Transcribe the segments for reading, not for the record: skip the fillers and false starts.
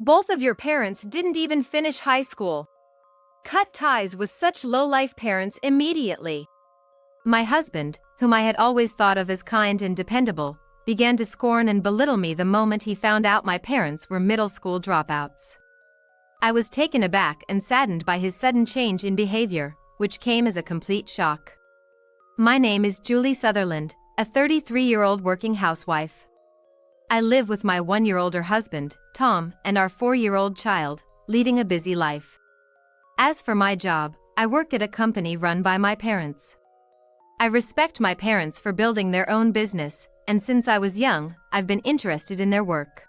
Both of your parents didn't even finish high school. Cut ties with such low-life parents immediately. My husband, whom I had always thought of as kind and dependable, began to scorn and belittle me the moment he found out my parents were middle school dropouts. I was taken aback and saddened by his sudden change in behavior, which came as a complete shock. My name is Julie Sutherland, a 33-year-old working housewife. I live with my 1-year-older husband, Tom, and our 4-year-old child, leading a busy life. As for my job, I work at a company run by my parents. I respect my parents for building their own business, and since I was young, I've been interested in their work.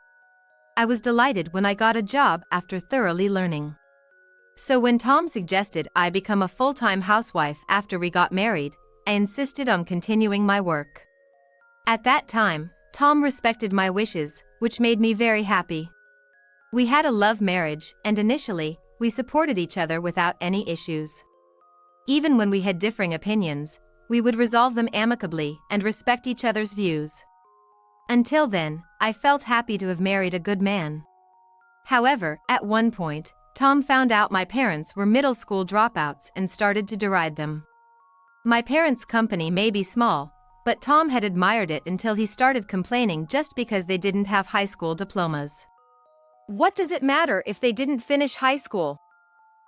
I was delighted when I got a job after thoroughly learning. So when Tom suggested I become a full-time housewife after we got married, I insisted on continuing my work. At that time, Tom respected my wishes, which made me very happy. We had a love marriage, and initially, we supported each other without any issues. Even when we had differing opinions, we would resolve them amicably and respect each other's views. Until then, I felt happy to have married a good man. However, at one point, Tom found out my parents were middle school dropouts and started to deride them. My parents' company may be small, but Tom had admired it until he started complaining just because they didn't have high school diplomas. What does it matter if they didn't finish high school?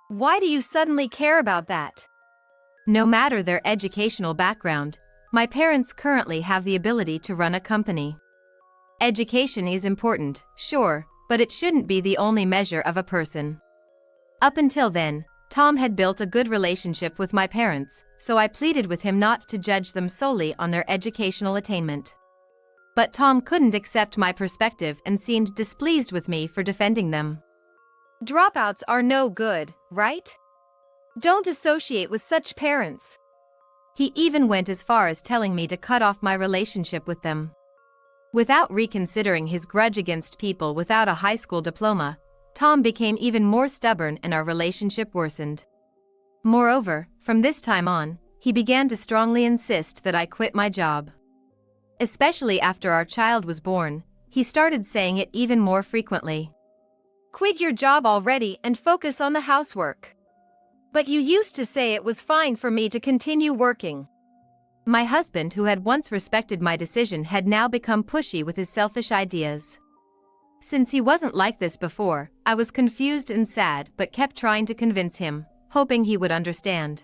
Why do you suddenly care about that? No matter their educational background, my parents currently have the ability to run a company. Education is important, sure, but it shouldn't be the only measure of a person. Up until then, Tom had built a good relationship with my parents, so I pleaded with him not to judge them solely on their educational attainment. But Tom couldn't accept my perspective and seemed displeased with me for defending them. Dropouts are no good, right? Don't associate with such parents. He even went as far as telling me to cut off my relationship with them. Without reconsidering his grudge against people without a high school diploma, Tom became even more stubborn and our relationship worsened. Moreover, from this time on, he began to strongly insist that I quit my job. Especially after our child was born, he started saying it even more frequently. Quit your job already and focus on the housework. But you used to say it was fine for me to continue working. My husband, who had once respected my decision, had now become pushy with his selfish ideas. Since he wasn't like this before, I was confused and sad but kept trying to convince him, hoping he would understand.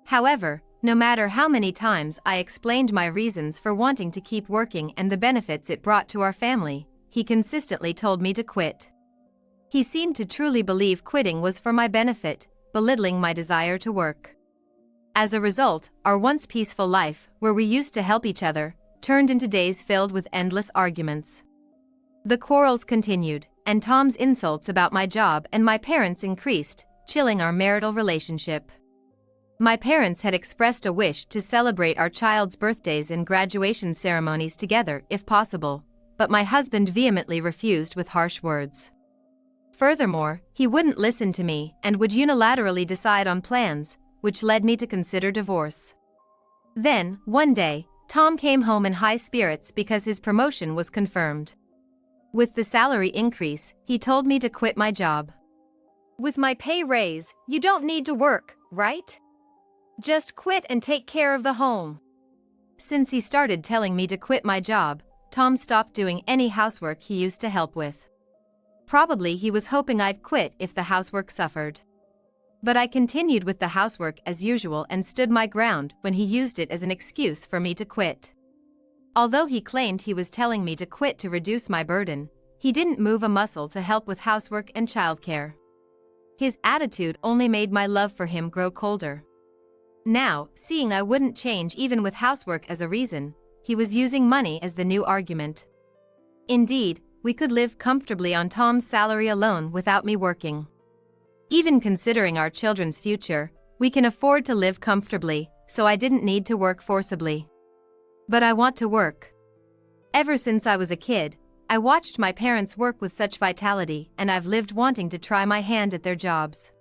However, no matter how many times I explained my reasons for wanting to keep working and the benefits it brought to our family, he consistently told me to quit. He seemed to truly believe quitting was for my benefit, belittling my desire to work. As a result, our once peaceful life, where we used to help each other, turned into days filled with endless arguments. The quarrels continued, and Tom's insults about my job and my parents increased, chilling our marital relationship. My parents had expressed a wish to celebrate our child's birthdays and graduation ceremonies together if possible, but my husband vehemently refused with harsh words. Furthermore, he wouldn't listen to me and would unilaterally decide on plans, which led me to consider divorce. Then, one day, Tom came home in high spirits because his promotion was confirmed. With the salary increase, he told me to quit my job. With my pay raise, you don't need to work, right? Just quit and take care of the home. Since he started telling me to quit my job, Tom stopped doing any housework he used to help with. Probably he was hoping I'd quit if the housework suffered. But I continued with the housework as usual and stood my ground when he used it as an excuse for me to quit. Although he claimed he was telling me to quit to reduce my burden, he didn't move a muscle to help with housework and childcare. His attitude only made my love for him grow colder. Now, seeing I wouldn't change even with housework as a reason, he was using money as the new argument. Indeed, we could live comfortably on Tom's salary alone without me working. Even considering our children's future, we can afford to live comfortably, so I didn't need to work forcibly. But I want to work. Ever since I was a kid, I watched my parents work with such vitality, and I've lived wanting to try my hand at their jobs.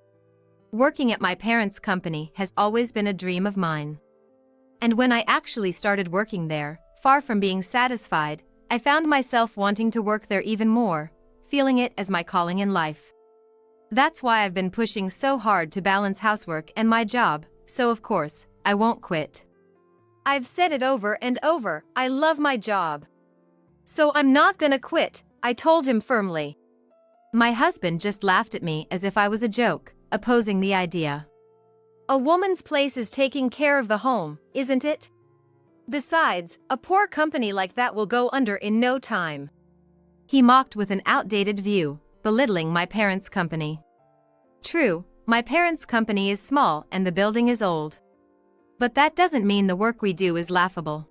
Working at my parents' company has always been a dream of mine. And when I actually started working there, far from being satisfied, I found myself wanting to work there even more, feeling it as my calling in life. That's why I've been pushing so hard to balance housework and my job, so of course, I won't quit. I've said it over and over, I love my job. So I'm not gonna quit, I told him firmly. My husband just laughed at me as if I was a joke, opposing the idea. A woman's place is taking care of the home, isn't it? Besides, a poor company like that will go under in no time. He mocked with an outdated view, belittling my parents' company. True, my parents' company is small and the building is old. But that doesn't mean the work we do is laughable.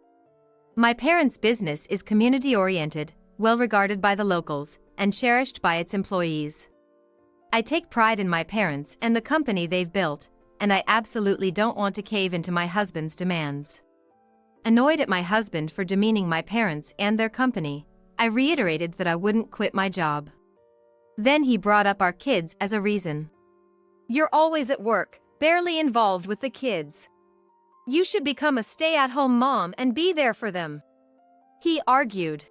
My parents' business is community-oriented, well-regarded by the locals, and cherished by its employees. I take pride in my parents and the company they've built, and I absolutely don't want to cave into my husband's demands. Annoyed at my husband for demeaning my parents and their company, I reiterated that I wouldn't quit my job. Then he brought up our kids as a reason. You're always at work, barely involved with the kids. You should become a stay-at-home mom and be there for them. He argued.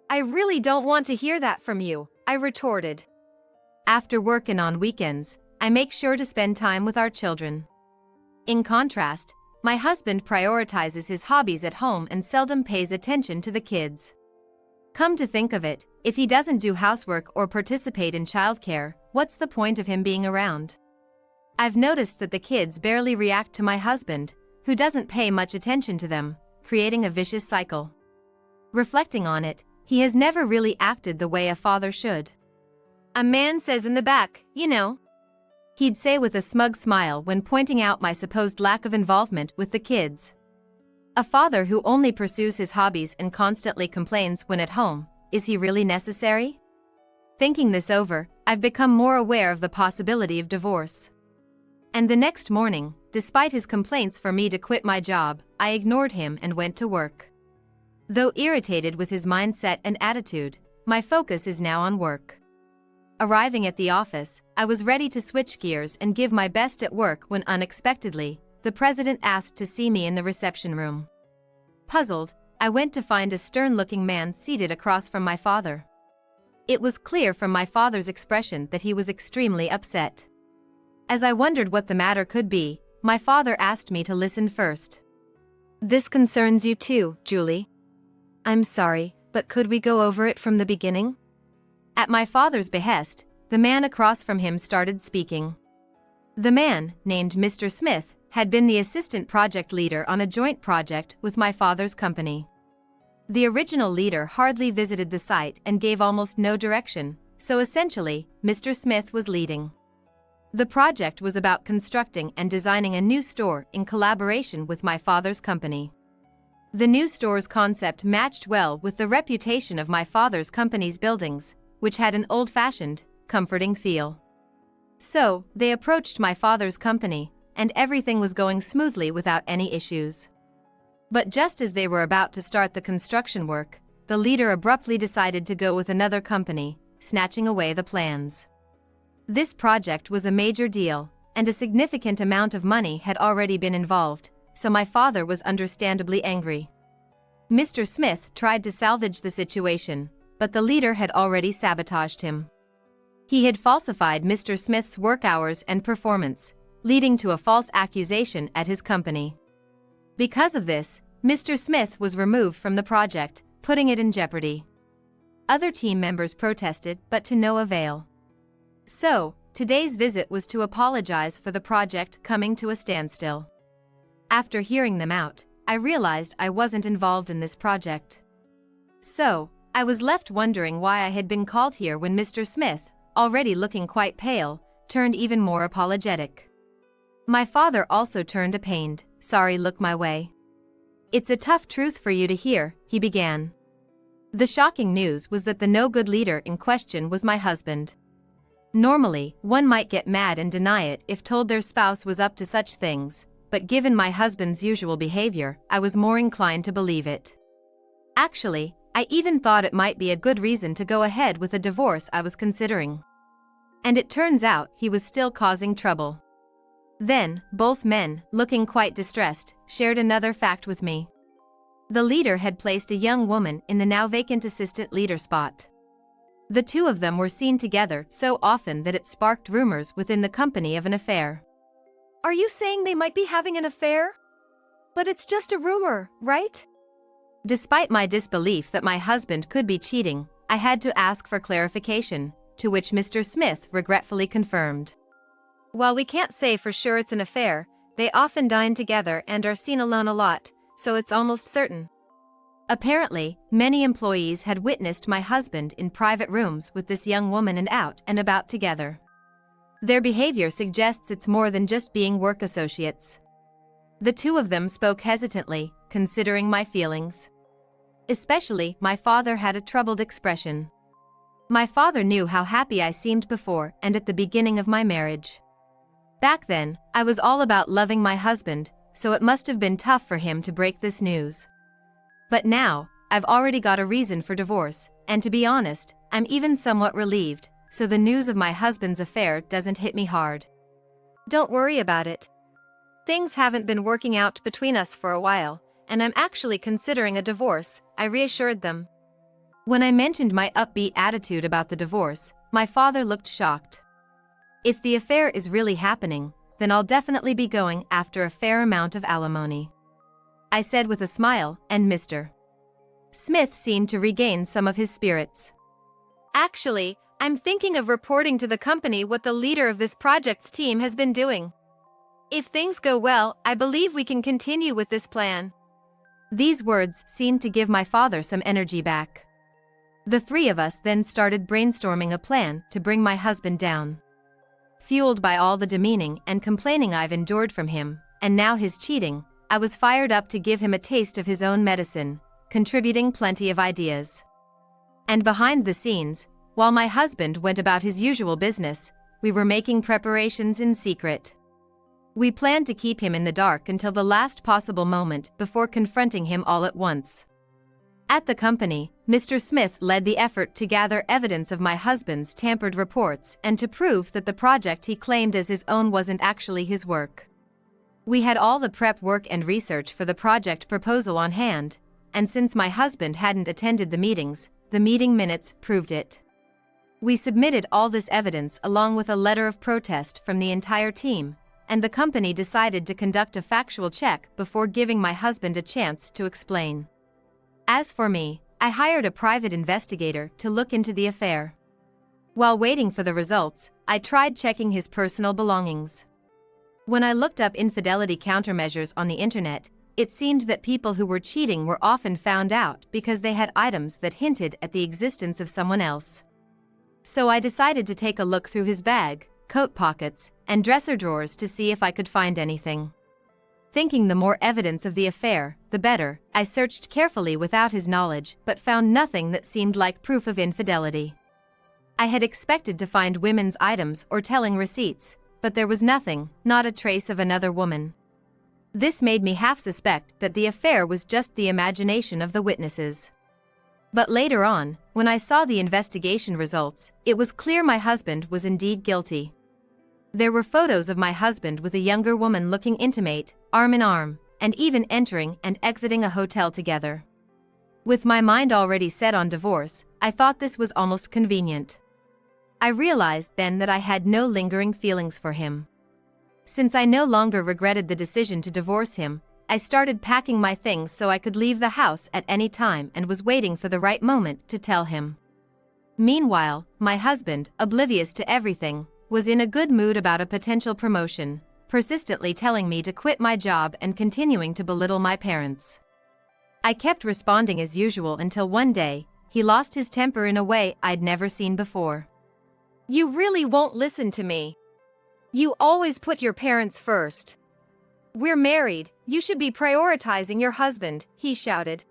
I really don't want to hear that from you, I retorted. After work and on weekends, I make sure to spend time with our children. In contrast, my husband prioritizes his hobbies at home and seldom pays attention to the kids. Come to think of it, if he doesn't do housework or participate in childcare, what's the point of him being around? I've noticed that the kids barely react to my husband, who doesn't pay much attention to them, creating a vicious cycle. Reflecting on it, he has never really acted the way a father should. A man says in the back, you know. He'd say with a smug smile when pointing out my supposed lack of involvement with the kids. A father who only pursues his hobbies and constantly complains when at home, is he really necessary? Thinking this over, I've become more aware of the possibility of divorce. And the next morning, despite his complaints for me to quit my job, I ignored him and went to work. Though irritated with his mindset and attitude, my focus is now on work. Arriving at the office, I was ready to switch gears and give my best at work when unexpectedly, the president asked to see me in the reception room. Puzzled, I went to find a stern-looking man seated across from my father. It was clear from my father's expression that he was extremely upset. As I wondered what the matter could be, my father asked me to listen first. This concerns you too, Julie. I'm sorry, but could we go over it from the beginning? At my father's behest, the man across from him started speaking. The man, named Mr. Smith, had been the assistant project leader on a joint project with my father's company. The original leader hardly visited the site and gave almost no direction, so essentially, Mr. Smith was leading. The project was about constructing and designing a new store in collaboration with my father's company. The new store's concept matched well with the reputation of my father's company's buildings, which had an old-fashioned, comforting feel. So, they approached my father's company, and everything was going smoothly without any issues. But just as they were about to start the construction work, the leader abruptly decided to go with another company, snatching away the plans. This project was a major deal, and a significant amount of money had already been involved, so my father was understandably angry. Mr. Smith tried to salvage the situation, but the leader had already sabotaged him. He had falsified Mr. Smith's work hours and performance, leading to a false accusation at his company. Because of this, Mr. Smith was removed from the project, putting it in jeopardy. Other team members protested, but to no avail. So, today's visit was to apologize for the project coming to a standstill. After hearing them out, I realized I wasn't involved in this project. So, I was left wondering why I had been called here when Mr. Smith, already looking quite pale, turned even more apologetic. My father also turned a pained, sorry look my way. It's a tough truth for you to hear, he began. The shocking news was that the no-good leader in question was my husband. Normally, one might get mad and deny it if told their spouse was up to such things, but given my husband's usual behavior, I was more inclined to believe it. Actually, I even thought it might be a good reason to go ahead with a divorce I was considering. And it turns out he was still causing trouble. Then, both men, looking quite distressed, shared another fact with me. The leader had placed a young woman in the now vacant assistant leader spot. The two of them were seen together so often that it sparked rumors within the company of an affair. Are you saying they might be having an affair? But it's just a rumor, right? Despite my disbelief that my husband could be cheating, I had to ask for clarification, to which Mr. Smith regretfully confirmed. While we can't say for sure it's an affair, they often dine together and are seen alone a lot, so it's almost certain. Apparently, many employees had witnessed my husband in private rooms with this young woman and out and about together. Their behavior suggests it's more than just being work associates. The two of them spoke hesitantly, considering my feelings. Especially, my father had a troubled expression. My father knew how happy I seemed before and at the beginning of my marriage. Back then, I was all about loving my husband, so it must have been tough for him to break this news. But now, I've already got a reason for divorce, and to be honest, I'm even somewhat relieved, so the news of my husband's affair doesn't hit me hard. Don't worry about it. Things haven't been working out between us for a while, and I'm actually considering a divorce, I reassured them. When I mentioned my upbeat attitude about the divorce, my father looked shocked. If the affair is really happening, then I'll definitely be going after a fair amount of alimony, I said with a smile, and Mr. Smith seemed to regain some of his spirits. Actually, I'm thinking of reporting to the company what the leader of this project's team has been doing. If things go well, I believe we can continue with this plan. These words seemed to give my father some energy back. The three of us then started brainstorming a plan to bring my husband down. Fueled by all the demeaning and complaining I've endured from him, and now his cheating, I was fired up to give him a taste of his own medicine, contributing plenty of ideas. And behind the scenes, while my husband went about his usual business, we were making preparations in secret. We planned to keep him in the dark until the last possible moment before confronting him all at once. At the company, Mr. Smith led the effort to gather evidence of my husband's tampered reports and to prove that the project he claimed as his own wasn't actually his work. We had all the prep work and research for the project proposal on hand, and since my husband hadn't attended the meetings, the meeting minutes proved it. We submitted all this evidence along with a letter of protest from the entire team, and the company decided to conduct a factual check before giving my husband a chance to explain. As for me, I hired a private investigator to look into the affair. While waiting for the results, I tried checking his personal belongings. When I looked up infidelity countermeasures on the internet, it seemed that people who were cheating were often found out because they had items that hinted at the existence of someone else. So I decided to take a look through his bag, coat pockets, and dresser drawers to see if I could find anything. Thinking the more evidence of the affair, the better, I searched carefully without his knowledge but found nothing that seemed like proof of infidelity. I had expected to find women's items or telling receipts, but there was nothing, not a trace of another woman. This made me half suspect that the affair was just the imagination of the witnesses. But later on, when I saw the investigation results, it was clear my husband was indeed guilty. There were photos of my husband with a younger woman looking intimate, arm in arm, and even entering and exiting a hotel together. With my mind already set on divorce, I thought this was almost convenient. I realized then that I had no lingering feelings for him. Since I no longer regretted the decision to divorce him, I started packing my things so I could leave the house at any time and was waiting for the right moment to tell him. Meanwhile, my husband, oblivious to everything, was in a good mood about a potential promotion, persistently telling me to quit my job and continuing to belittle my parents. I kept responding as usual until one day, he lost his temper in a way I'd never seen before. You really won't listen to me. You always put your parents first. We're married, you should be prioritizing your husband, he shouted.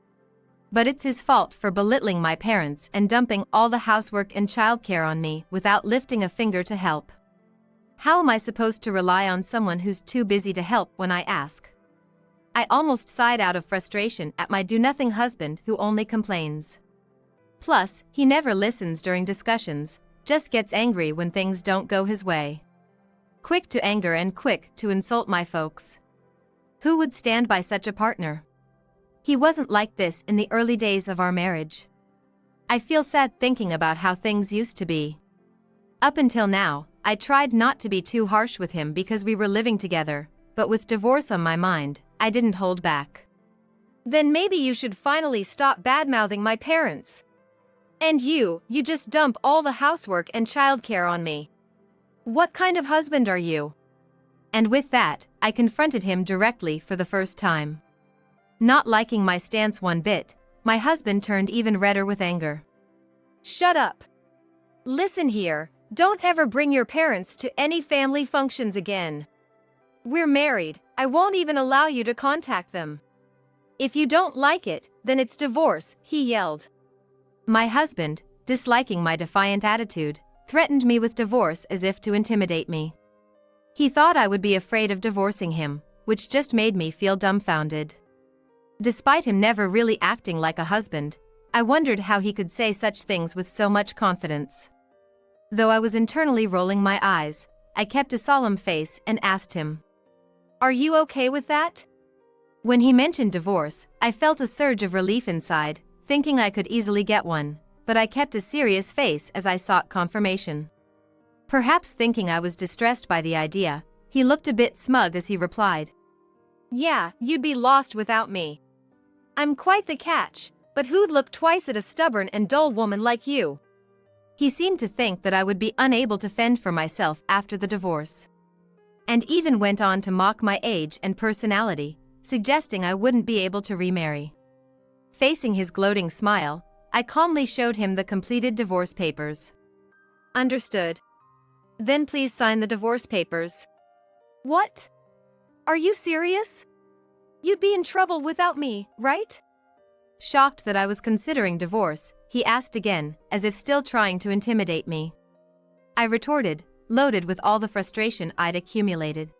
But it's his fault for belittling my parents and dumping all the housework and childcare on me without lifting a finger to help. How am I supposed to rely on someone who's too busy to help when I ask? I almost sighed out of frustration at my do-nothing husband who only complains. Plus, he never listens during discussions, just gets angry when things don't go his way. Quick to anger and quick to insult my folks. Who would stand by such a partner? He wasn't like this in the early days of our marriage. I feel sad thinking about how things used to be. Up until now, I tried not to be too harsh with him because we were living together, but with divorce on my mind, I didn't hold back. Then maybe you should finally stop badmouthing my parents. And you just dump all the housework and childcare on me. What kind of husband are you? And with that, I confronted him directly for the first time. Not liking my stance one bit, my husband turned even redder with anger. Shut up. Listen here, don't ever bring your parents to any family functions again. We're married, I won't even allow you to contact them. If you don't like it, then it's divorce, he yelled. My husband, disliking my defiant attitude, threatened me with divorce as if to intimidate me. He thought I would be afraid of divorcing him, which just made me feel dumbfounded. Despite him never really acting like a husband, I wondered how he could say such things with so much confidence. Though I was internally rolling my eyes, I kept a solemn face and asked him, "Are you okay with that?" When he mentioned divorce, I felt a surge of relief inside, thinking I could easily get one, but I kept a serious face as I sought confirmation. Perhaps thinking I was distressed by the idea, he looked a bit smug as he replied, "Yeah, you'd be lost without me. I'm quite the catch, but who'd look twice at a stubborn and dull woman like you?" He seemed to think that I would be unable to fend for myself after the divorce. And even went on to mock my age and personality, suggesting I wouldn't be able to remarry. Facing his gloating smile, I calmly showed him the completed divorce papers. "Understood. Then please sign the divorce papers." "What? Are you serious? You'd be in trouble without me, right?" Shocked that I was considering divorce, he asked again, as if still trying to intimidate me. I retorted, loaded with all the frustration I'd accumulated.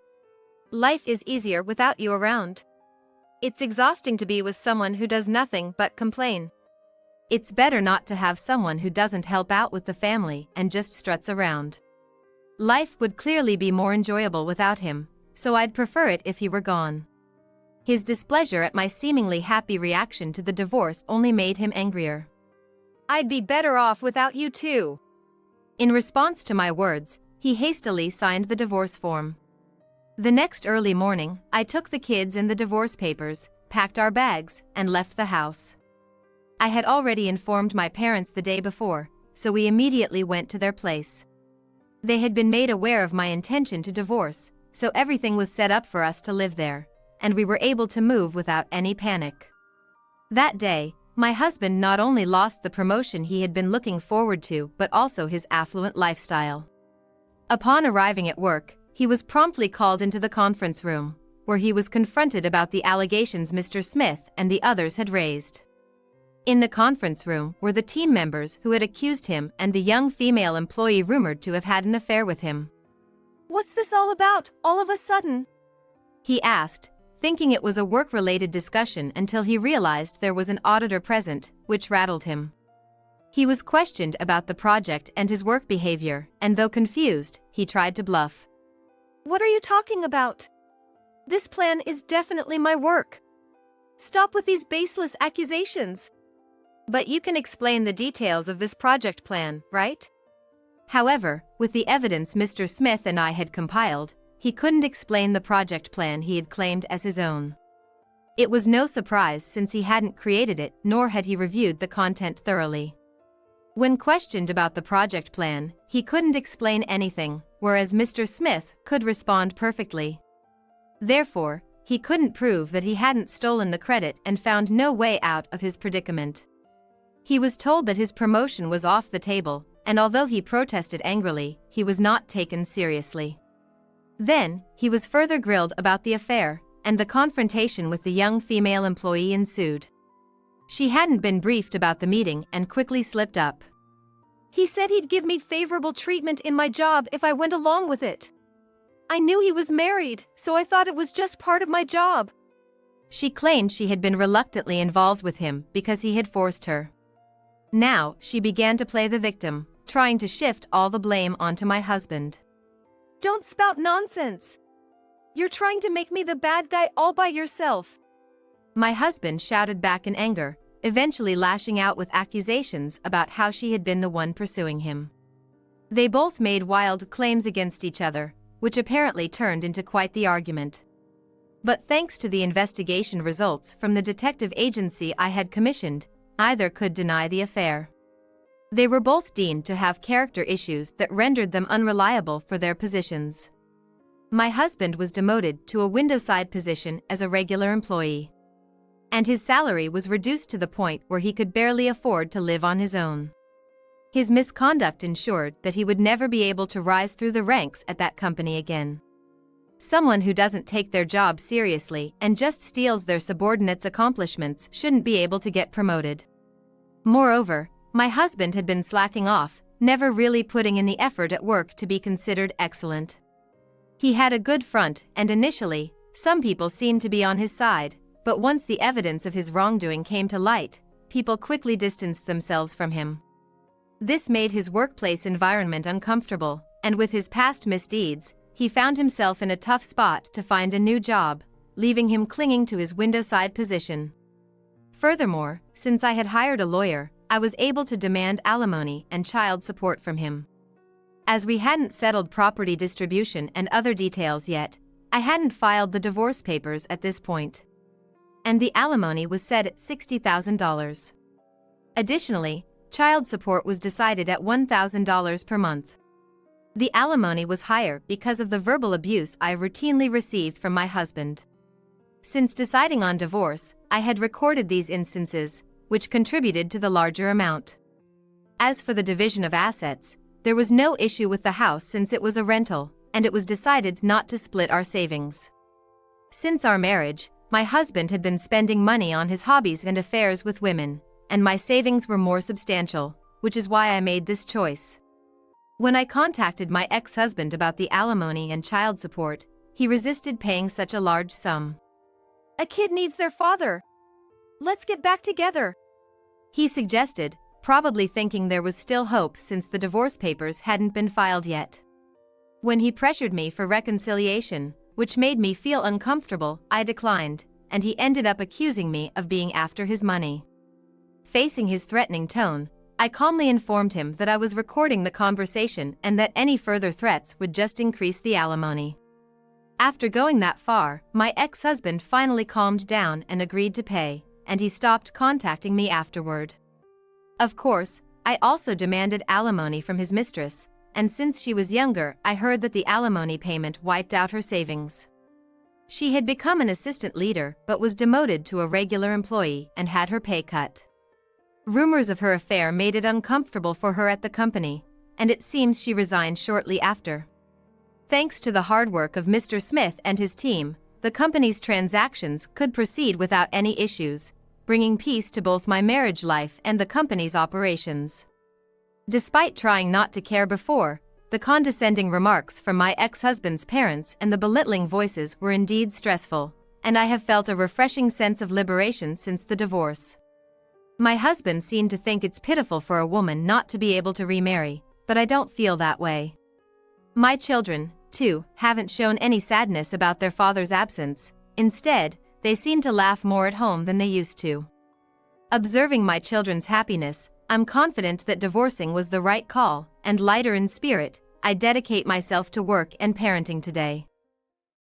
"Life is easier without you around. It's exhausting to be with someone who does nothing but complain." It's better not to have someone who doesn't help out with the family and just struts around. Life would clearly be more enjoyable without him, so I'd prefer it if he were gone. His displeasure at my seemingly happy reaction to the divorce only made him angrier. "I'd be better off without you too." In response to my words, he hastily signed the divorce form. The next early morning, I took the kids and the divorce papers, packed our bags, and left the house. I had already informed my parents the day before, so we immediately went to their place. They had been made aware of my intention to divorce, so everything was set up for us to live there, and we were able to move without any panic. That day, my husband not only lost the promotion he had been looking forward to but also his affluent lifestyle. Upon arriving at work, he was promptly called into the conference room, where he was confronted about the allegations Mr. Smith and the others had raised. In the conference room were the team members who had accused him and the young female employee rumored to have had an affair with him. "What's this all about, all of a sudden?" he asked, thinking it was a work-related discussion until he realized there was an auditor present, which rattled him. He was questioned about the project and his work behavior, and though confused, he tried to bluff. "What are you talking about? This plan is definitely my work. Stop with these baseless accusations." "But you can explain the details of this project plan, right?" However, with the evidence Mr. Smith and I had compiled, he couldn't explain the project plan he had claimed as his own. It was no surprise since he hadn't created it nor had he reviewed the content thoroughly. When questioned about the project plan, he couldn't explain anything, whereas Mr. Smith could respond perfectly. Therefore, he couldn't prove that he hadn't stolen the credit and found no way out of his predicament. He was told that his promotion was off the table, and although he protested angrily, he was not taken seriously. Then, he was further grilled about the affair, and the confrontation with the young female employee ensued. She hadn't been briefed about the meeting and quickly slipped up. "He said he'd give me favorable treatment in my job if I went along with it. I knew he was married, so I thought it was just part of my job." She claimed she had been reluctantly involved with him because he had forced her. Now, she began to play the victim, trying to shift all the blame onto my husband. "Don't spout nonsense. You're trying to make me the bad guy all by yourself." My husband shouted back in anger, eventually lashing out with accusations about how she had been the one pursuing him. They both made wild claims against each other, which apparently turned into quite the argument. But thanks to the investigation results from the detective agency I had commissioned, neither could deny the affair. They were both deemed to have character issues that rendered them unreliable for their positions. My husband was demoted to a window-side position as a regular employee, and his salary was reduced to the point where he could barely afford to live on his own. His misconduct ensured that he would never be able to rise through the ranks at that company again. Someone who doesn't take their job seriously and just steals their subordinates' accomplishments shouldn't be able to get promoted. Moreover, my husband had been slacking off, never really putting in the effort at work to be considered excellent. He had a good front, and initially, some people seemed to be on his side, but once the evidence of his wrongdoing came to light, people quickly distanced themselves from him. This made his workplace environment uncomfortable, and with his past misdeeds, he found himself in a tough spot to find a new job, leaving him clinging to his window-side position. Furthermore, since I had hired a lawyer, I was able to demand alimony and child support from him. As we hadn't settled property distribution and other details yet, I hadn't filed the divorce papers at this point. And the alimony was set at $60,000. Additionally, child support was decided at $1,000 per month. The alimony was higher because of the verbal abuse I routinely received from my husband. Since deciding on divorce, I had recorded these instances, which contributed to the larger amount. As for the division of assets, there was no issue with the house since it was a rental, and it was decided not to split our savings. Since our marriage, my husband had been spending money on his hobbies and affairs with women, and my savings were more substantial, which is why I made this choice. When I contacted my ex-husband about the alimony and child support, he resisted paying such a large sum. "A kid needs their father. Let's get back together," he suggested, probably thinking there was still hope since the divorce papers hadn't been filed yet. When he pressured me for reconciliation, which made me feel uncomfortable, I declined, and he ended up accusing me of being after his money. Facing his threatening tone, I calmly informed him that I was recording the conversation and that any further threats would just increase the alimony. After going that far, my ex-husband finally calmed down and agreed to pay, and he stopped contacting me afterward. Of course, I also demanded alimony from his mistress, and since she was younger, I heard that the alimony payment wiped out her savings. She had become an assistant leader but was demoted to a regular employee and had her pay cut. Rumors of her affair made it uncomfortable for her at the company, and it seems she resigned shortly after. Thanks to the hard work of Mr. Smith and his team, the company's transactions could proceed without any issues, bringing peace to both my marriage life and the company's operations. Despite trying not to care before, the condescending remarks from my ex-husband's parents and the belittling voices were indeed stressful, and I have felt a refreshing sense of liberation since the divorce. My husband seemed to think it's pitiful for a woman not to be able to remarry, but I don't feel that way. My children, too, haven't shown any sadness about their father's absence. Instead, they seem to laugh more at home than they used to. Observing my children's happiness, I'm confident that divorcing was the right call, and lighter in spirit, I dedicate myself to work and parenting today.